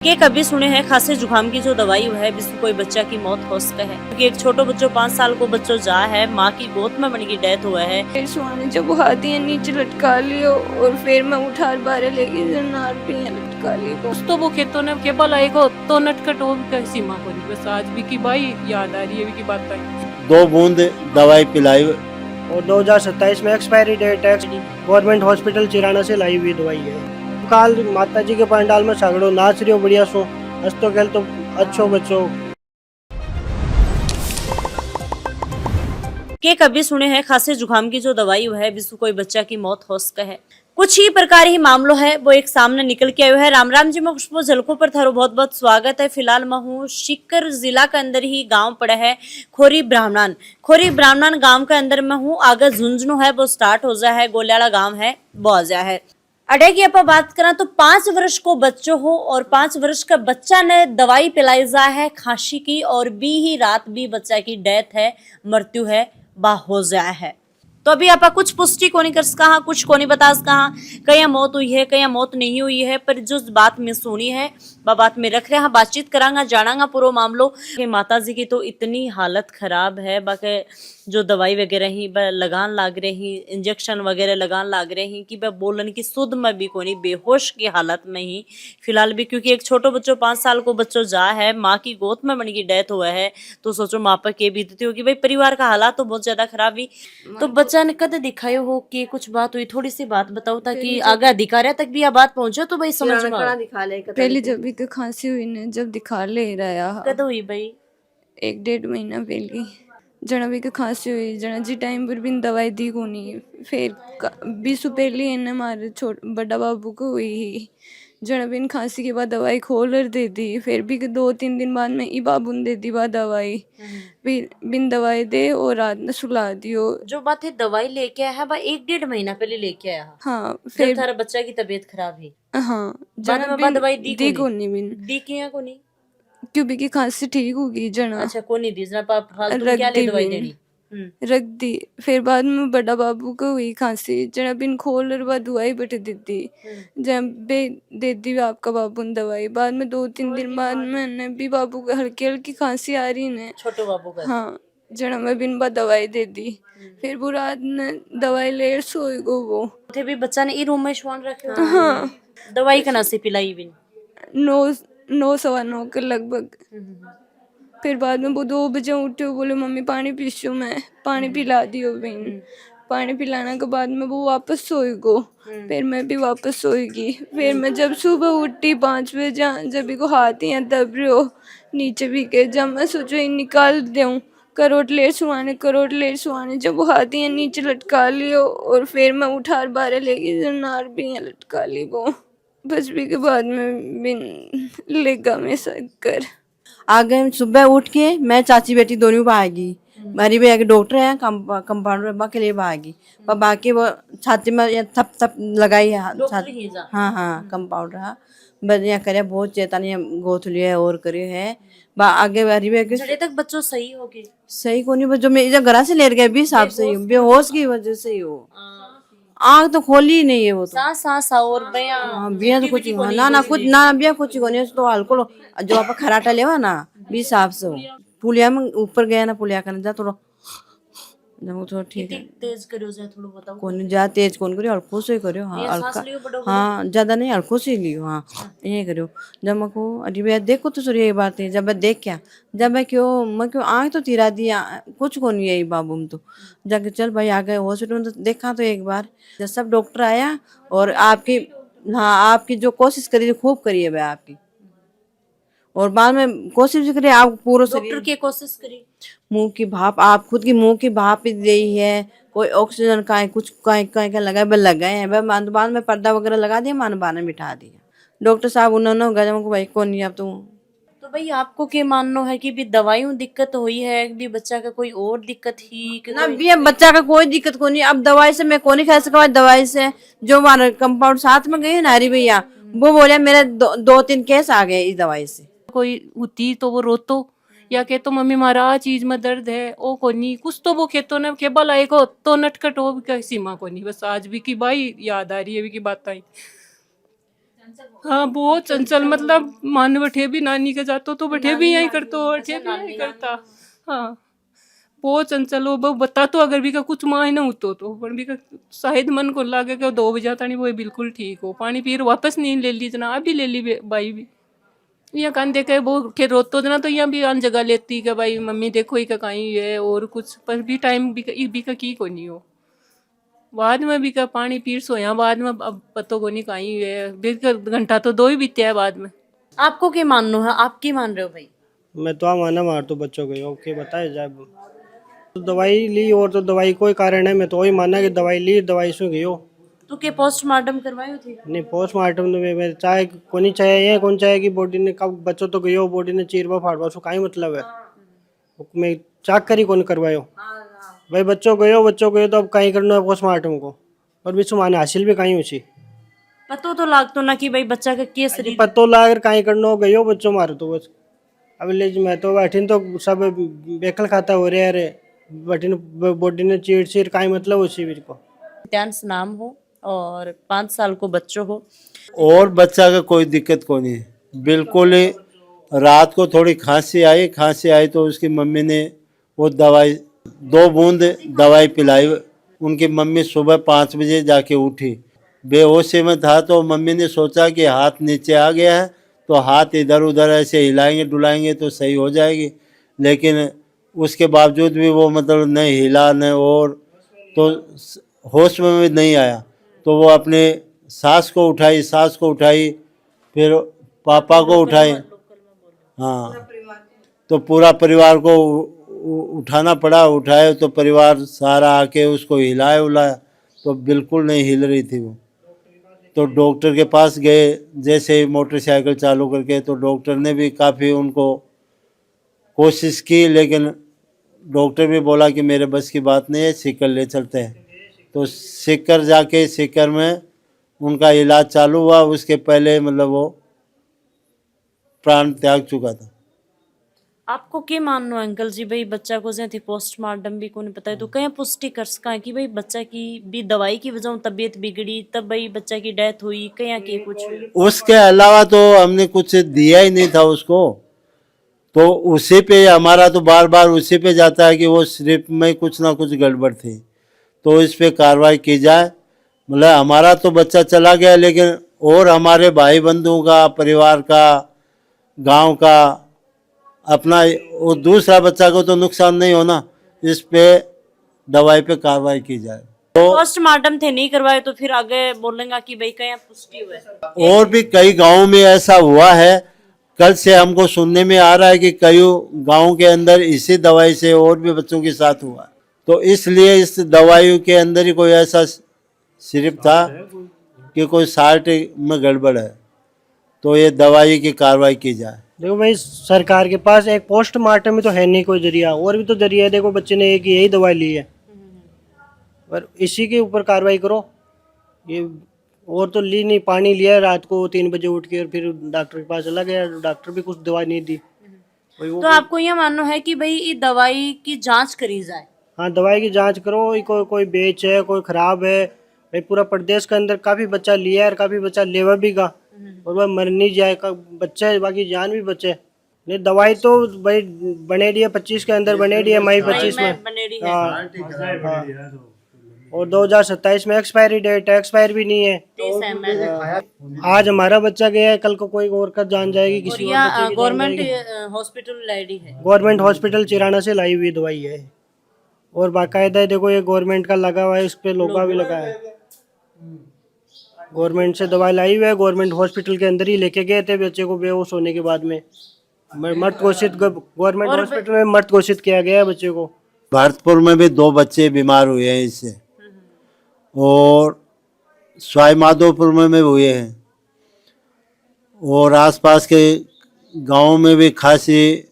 के कभी सुने हैं खांसी जुकाम की जो दवाई है जिससे कोई बच्चा की मौत हो सके है क्योंकि एक छोटो बच्चो 5 साल को बच्चो जा है माँ की गोद में बन की डेथ हुआ है। फिर सुहाने जब हाथी नीचे लटका लियो और फिर मैं उठा बारे लेके जन्नार पे लटका ली तो वो खेतों ने के बल आएगा तो नटखट हो का सीमा को नहीं बस आज भी की भाई याद आ रही है भी की बात आई 2 बूंद दवाई पिलाई और 2027 में एक्सपायरी डेट है। गवर्नमेंट हॉस्पिटल चिराना से लाई हुई दवाई है। काल माता जी के पंडाल में सगड़ो नाच रही हो बढ़िया सो हंसतो खेल तो अच्छो बच्चो के कभी सुने हैं खांसी जुकाम की जो दवाई है जिससे कोई बच्चा की मौत हो सके है। कुछ ही प्रकार ही मामलों है वो एक सामने निकल के आयो है। राम राम जी, मैं खुशबू झलकों पर थारो बहुत बहुत स्वागत है। फिलहाल मैं हूँ सीकर जिला के अंदर ही गांव पड़ा है खोरी ब्राह्मण गांव के अंदर में हूँ। आगे झुंझुनू है वो स्टार्ट हो जाए है, गोलियाला गांव है वो आ जाए है। अडे की आप बात करें तो 5 वर्ष को बच्चों हो और 5 वर्ष का बच्चा ने दवाई पिलाई जा है खांसी की और बी ही रात भी बच्चा की डेथ है, मृत्यु है बा हो जाए है। तो अभी आप कुछ पुष्टि को नहीं कर सका, कुछ को नहीं बता सका कहीं मौत हुई है कहीं मौत नहीं हुई है, पर जो बात में सुनी है वह बात में रख रहे हैं, बातचीत करांगा जानांगा पूरा मामलो कि माता जी की तो इतनी हालत खराब है बाकी जो दवाई वगैरह ही लगान लाग रही, इंजेक्शन वगैरह लगान लाग रही कि वह बोलन की सुध में भी कोनी, बेहोश की हालत में ही फिलहाल भी, क्योंकि एक छोटो बच्चो 5 साल को बच्चो जा है माँ की गोद में बन की डेथ हुआ है। तो सोचो माँ पर के बीतती होगी भाई, परिवार का हालात तो बहुत ज्यादा खराब ही। तो बच्चा ने कद दिखायो हो कि कुछ बात हुई, थोड़ी सी बात बताओ ताकि आगे अधिकारियों तक भी यह बात पहुंचे तो भाई समझ में आए। पहले जब भी खांसी हुई ने जब दिखा ले रहा कद हुई भाई? 1-1.5 महीना पहले जना भी खांसी हुई जना जी टाइम पर भी दवाई दी को नहीं। फिर 20 पहले इन्हें हमारे बड़ा बाबू को हुई ही जना बिन खांसी के बाद दवाई खोल कर दे दी। फिर भी 2-3 दिन बाद में ई बाबू ने दे दी बा दवाई, फिर बिन दवाई दे और रात में सुला दियो। जो बात है दवाई लेके आया है वह 1-1.5 महीना पहले लेके आया है। हाँ फिर थारा बच्चा की तबीयत खराब है। हाँ बाद में दवाई दी को नहीं बिन दी किया को नहीं क्योंकि की खांसी ठीक होगी जना। अच्छा को नहीं दी जना फालतू क्या ले दवाई देनी रख दी। फिर बाद में बड़ा बाबू को हुई खांसी जना बिन खोल और बाद दवाई बट दी थी जब बे दे दी आपका बाबू ने दवाई। बाद में 2-3 दिन बाद मैंने भी बाबू को हल्की हल्की खांसी आ रही ने छोटो बाबू का। हाँ जना मैं बिन बाद दवाई दे दी। फिर वो रात ने दवाई ले सोई गो वो थे भी बच्चा ने ई रूम में श्वान रखे। हाँ दवाई कना से पिलाई बिन 9-9 के लगभग। फिर बाद में वो 2 बजे उठे बोले मम्मी पानी पीसू, मैं पानी पिला दियो बिन। पानी पिलाने के बाद में वो वापस सोई गो। फिर मैं भी वापस सोएगी। फिर मैं जब सुबह उठी 5 बजे जब को हाथ ही दब रहे हो नीचे भी के जब मैं सोचो निकाल दूँ करोट लेट सुहाने जब वो हाथ ही नीचे लटका लियो और फिर मैं उठा बारे लेके जन्नार भी लटका ली वो बस भी के बाद में बिन लेगा में कर आगे सुबह उठ के मैं चाची बेटी दोनों भागी, मेरी भी एक डॉक्टर है कंपाउंडर बा के लिए भागी पर बाकी वो छाती में या थप थप लगाई है हाँ हाँ कंपाउंडर हाँ बढ़िया करे बहुत चेतानी गोथली है और करे है बा आगे बारी भी जड़े तक बच्चों सही होगी सही को नहीं जो मैं घर से ले गए भी हिसाब से ही बेहोश की वजह से ही हो आँख तो खोली ही नहीं है वो तो सांस और बिया तो कुछ ना कुछ ना बिया कुछ को नहीं तो हल्को जो आप खराटा लेवा ना भी हिसाब से हो पुलिया में ऊपर गया ना पुलिया करने जा थोड़ा जब थोड़ा ठीक है तेज करो जा थोड़ा बताओ कौन जा तेज कौन करियो हल्को से करियो हाँ हल्का हाँ ज्यादा नहीं हल्को से लियो हाँ ये करियो। जब मैं को अरे भैया देखो तो सर ये बात है जब मैं देख क्या जब मैं क्यों आँख तो तिरा दिया कुछ को नहीं है बाबू में तो जाके चल भाई आ गए हॉस्पिटल में तो देखा तो एक बार जब सब डॉक्टर आया और आपकी हाँ आपकी जो कोशिश करी खूब करी है भाई आपकी और बाद में कोशिश भी करिए आप पूरा डॉक्टर की कोशिश करी मुंह की भाप आप खुद की मुंह की भाप ही दी है कोई ऑक्सीजन का है कुछ का लगाए बल लगाए हैं बाद में पर्दा वगैरह लगा दिया मान बाने बिठा दिया डॉक्टर साहब उन्होंने गजम को भाई कौन नहीं अब तो भाई आपको क्या मानना है कि भी दवाइयों दिक्कत हुई है भी बच्चा का कोई और दिक्कत ही ना भी बच्चा का कोई दिक्कत को नहीं। अब दवाई से मैं कौन नहीं खा सका दवाई से जो हमारा कंपाउंड साथ में गई है नारी भैया वो बोले मेरे 2-3 केस आ गए इस दवाई से। कोई होती तो वो रोतो या के तो मम्मी मारा आ चीज में दर्द है ओ को नहीं कुछ तो वो खेतों ने के बल आएगा तो नटखट हो का सीमा को नहीं बस आज भी की भाई याद आ रही है भी की बात आई। हाँ बहुत चंचल, मतलब मान बैठे भी नानी के जातो तो बैठे भी यही करतो, बैठे भी यही करता। हाँ बहुत चंचल हो, वो बता तो अगर भी का कुछ माँ ना उतो तो पर भी का शायद मन को लागे कि 2 बजे तानी वो बिल्कुल ठीक हो, पानी पी वापस नींद ले ली जना, अभी ले ली बाई भी यहाँ कान देखे वो के रोतो जना, तो यहाँ भी आन जगह लेती कि भाई मम्मी देखो ही का कहीं है और कुछ, पर भी टाइम भी का की को नहीं हो, बाद में भी का पानी पीर सोया, बाद में अब पतो को नहीं कहीं है, भी का घंटा तो 2 ही बीते है बाद में। आपको क्या मानना है, आप की मान रहे हो भाई? मैं तो माना मार तो बच्चों को ओके बताए जाए तो दवाई ली, और तो दवाई कोई कारण है, मैं तो वही माना कि दवाई ली, दवाई से गई हो। तो क्या पोस्टमार्टम करवाई थी? नहीं पोस्टमार्टम तो मैं चाहे कौन चाहे ये कौन चाहे कि बॉडी ने कब बच्चों तो गई हो, बॉडी ने चीरवा फाड़वा सो का ही मतलब है, मैं चाक करी कौन करवायो भाई, बच्चों गयो तो अब कहीं करना है पोस्टमार्टम को, और भी सुमाने हासिल भी कहीं उसी पतो तो लागतो ना कि भाई बच्चा का के शरीर पत्तो लागर कहीं करना हो गयो बच्चों मारो तो बस। अब ले मैं तो बैठिन तो सब बेकल खाता हो रहे अरे बैठिन बॉडी ने चीर चीर का ही मतलब उसी बीच को। डांस नाम हो और 5 साल को बच्चों हो। और बच्चा का कोई दिक्कत को नहीं, बिल्कुल ही। रात को थोड़ी खांसी आई तो उसकी मम्मी ने वो दवाई 2 बूंद दवाई पिलाई। उनकी मम्मी सुबह 5 बजे जाके उठी, बेहोशी में था, तो मम्मी ने सोचा कि हाथ नीचे आ गया है तो हाथ इधर उधर ऐसे हिलाएंगे डुलाएंगे तो सही हो जाएगी, लेकिन उसके बावजूद भी वो मतलब नहीं हिला न, और तो होश में भी नहीं आया, तो वो अपने सास को उठाई, फिर पापा को उठाई, हाँ तो पूरा परिवार को उठाना पड़ा। उठाए तो परिवार सारा आके उसको हिलाया उलाया, तो बिल्कुल नहीं हिल रही थी वो। तो डॉक्टर के पास गए, जैसे ही मोटरसाइकिल चालू करके, तो डॉक्टर ने भी काफ़ी उनको कोशिश की, लेकिन डॉक्टर भी बोला कि मेरे बस की बात नहीं है, सीकर ले चलते हैं। तो सीकर में उनका इलाज चालू हुआ। उसके पहले मतलब वो प्राण त्याग चुका था। आपको क्या मानना है अंकल जी, भाई बच्चा को जैसे पोस्टमार्टम भी को नहीं पता है तो कहीं पुष्टि कर सका कि भाई बच्चा की भी दवाई की वजह तबीयत बिगड़ी तब भाई बच्चा की डेथ हुई, कहीं के कुछ? उसके अलावा तो हमने कुछ दिया ही नहीं था उसको, तो उसी पे हमारा तो बार बार उसी पे जाता है कि वो सिर्फ में कुछ ना कुछ गड़बड़ थी, तो इस पे कार्रवाई की जाए। मतलब हमारा तो बच्चा चला गया, लेकिन और हमारे भाई बंधुओं का, परिवार का, गांव का, अपना वो दूसरा बच्चा को तो नुकसान नहीं होना, इस पे दवाई पे कार्रवाई की जाए। तो पोस्टमार्टम थे नहीं करवाए तो फिर आगे बोलेंगे कि भाई कहीं पुष्टि हुआ? और भी कई गांवों में ऐसा हुआ है। कल से हमको सुनने में आ रहा है कि कई गांवों के अंदर इसी दवाई से और भी बच्चों के साथ हुआ, तो इसलिए इस दवाई के अंदर ही कोई ऐसा सिर्फ था कि कोई साल्ट में गड़बड़ है, तो ये दवाई की कार्रवाई की जाए। देखो भाई सरकार के पास एक पोस्टमार्टम में तो है नहीं कोई जरिया, और भी तो जरिया है। देखो बच्चे ने एक यही दवाई ली है, पर इसी के ऊपर कार्रवाई करो। ये और तो ली नहीं, पानी लिया रात को 3 बजे उठ के और फिर डॉक्टर के पास चला गया, डॉक्टर भी कुछ दवाई नहीं दी। तो आपको यह मानना है कि भाई ये दवाई की जांच करी जाए? हाँ दवाई की जांच करो, ये कोई बेच है, कोई खराब है भाई। पूरा प्रदेश के अंदर काफी बच्चा लिया है और काफी बच्चा लेवा भी का, और वह मर नहीं जाए का बच्चा है, बाकी जान भी बचे। नहीं दवाई तो भाई बने दी है 25 के अंदर, बने दी है मई 25 में, बनेड़ी है। हाँ। और 2027 में एक्सपायरी डेट है, एक्सपायर भी नहीं है। 30 ml। आज हमारा बच्चा गया है, कल को कोई और का जान जाएगी, किसी और बच्चे की जान गवर्नमेंट जाएगी। हॉस्पिटल लाइडी है, गवर्नमेंट हॉस्पिटल चिराना से लाई हुई दवाई है, और बाकायदा देखो ये गवर्नमेंट का लगा हुआ है, इस पे लोगा भी लगा है। गवर्नमेंट से दवाई लाई हुई है, गवर्नमेंट हॉस्पिटल के अंदर ही लेके गए थे बच्चे को, बेहोश होने के बाद में मृत घोषित, गवर्नमेंट हॉस्पिटल में मृत घोषित किया गया है बच्चे को। भरतपुर में भी 2 बच्चे बीमार हुए हैं इससे, और सवाई माधोपुर में भी हुए हैं, और आसपास के गांवों में भी खांसी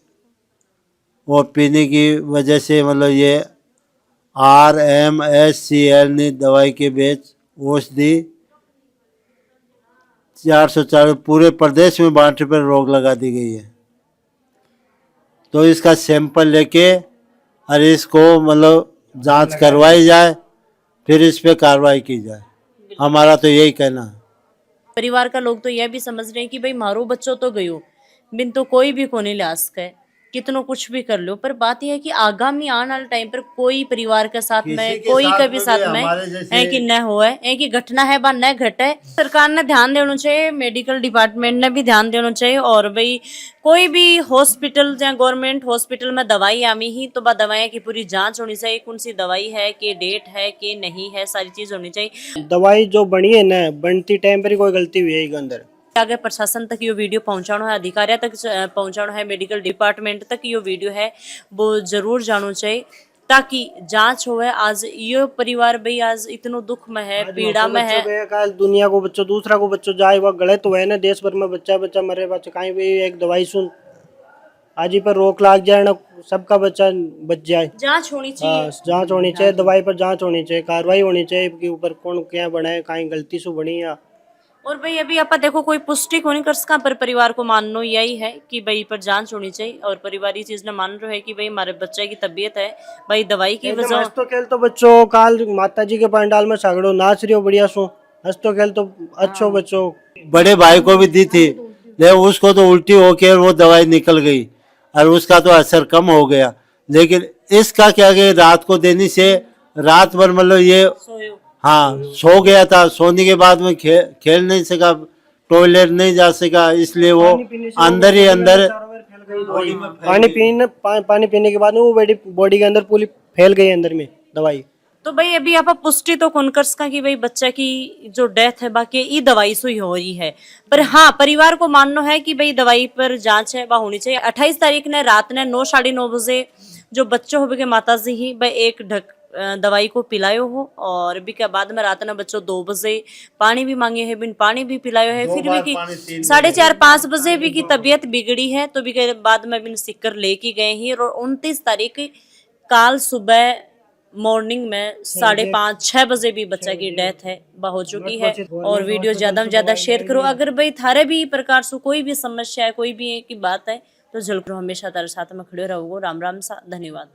और पीने की वजह से मतलब ये RMSCL ने दवाई के बेच औषधि 404 पूरे प्रदेश में बांटने पर रोक लगा दी गई है। तो इसका सैंपल लेके और इसको मतलब जांच करवाई जाए, फिर इस पे कार्रवाई की जाए, हमारा तो यही कहना है। परिवार का लोग तो यह भी समझ रहे हैं कि भाई मारो बच्चों तो गयो बिन तो कोई भी कोने ला सके, कितनो कुछ भी कर लो, पर बात यह है कि आगामी आने वाले टाइम पर कोई परिवार के साथ किसी में के कोई साथ के में भी भी साथ में हमारे जैसे- है कि न होए है कि घटना है बा न घटे। सरकार ने ध्यान देना चाहिए, मेडिकल डिपार्टमेंट ने भी ध्यान देना चाहिए, और भाई कोई भी हॉस्पिटल या गवर्नमेंट हॉस्पिटल में दवाई आमी ही तो बा दवाइयाँ की पूरी जांच होनी चाहिए, कौन सी दवाई है, के डेट है, के नहीं है, सारी चीज होनी चाहिए। दवाई जो बनी है ना, बनती टाइम पर ही कोई गलती हुई है इसके अंदर। आगे प्रशासन तक ये वीडियो पहुंचाना है, अधिकारियों तक पहुंचाना है, मेडिकल डिपार्टमेंट तक ये वीडियो है वो जरूर जाना चाहिए ताकि जांच होवे। आज ये परिवार भाई आज इतनो दुख में है, पीड़ा में है। बच्चों के काल दुनिया को बच्चों दूसरा को बच्चों जाए वह गलत हुआ है ना, देश भर में बच्चा बच्चा मरे, बच्चा कहीं भी एक दवाई सुन आज ही पर रोक लाग जाए ना, सबका बच्चा बच जाए। जांच होनी चाहिए। हाँ, जांच होनी चाहिए, दवाई पर जांच होनी चाहिए, कार्रवाई होनी चाहिए कि ऊपर कौन क्या बना है, कहीं गलती से बनी या। और भाई अभी आप देखो कोई पुष्टि को नहीं कर सका, पर परिवार को मानना यही है कि भाई पर जांच होनी चाहिए, और परिवार ये चीज ने मान रहा है कि भाई हमारे बच्चे की तबीयत है भाई दवाई की एकदम वजह। हंसतो खेल तो बच्चों काल माता जी के पंडाल में सागड़ो नाच रही हो बढ़िया सो, हंसतो खेल तो अच्छो बच्चों। बड़े भाई को भी दी थी, लेकिन उसको तो उल्टी होके वो दवाई निकल गई और उसका तो असर कम हो गया। लेकिन इसका क्या कि रात को देने से रात भर मतलब ये सोयो। हाँ सो गया था, सोने के बाद में खेल नहीं सका, टॉयलेट नहीं जा सका, इसलिए वो अंदर ही अंदर पानी पीने के बाद में वो बॉडी के अंदर पूरी फैल गई अंदर में दवाई। तो भाई अभी आप पुष्टि तो कौन कर सका कि भाई बच्चा की जो डेथ है बाकी ई दवाई से ही हो रही है, पर हाँ परिवार को मानना है कि भाई दवाई पर जांच है वह होनी चाहिए। 28 तारीख ने रात ने 9 साढ़े 9 बजे जो बच्चों हो के माता जी ही भाई एक ढक दवाई को पिलायो हो, और भी के बाद में रात ने बच्चों 2 बजे पानी भी मांगे है, बिन पानी भी पिलायो है, फिर भी की 4:30-5 बजे भी की तबीयत बिगड़ी है, तो भी के बाद में बिन सिक्कर लेके गए ही। और 29 तारीख काल सुबह मॉर्निंग में 5:30-6 बजे भी बच्चा की डेथ है वह हो चुकी है। और वीडियो ज्यादा से ज्यादा शेयर करो। अगर भाई थारे भी प्रकार से कोई भी समस्या है, कोई भी की बात है तो जरूर हमेशा तारे साथ में खड़े रहोगे। राम राम सा, धन्यवाद।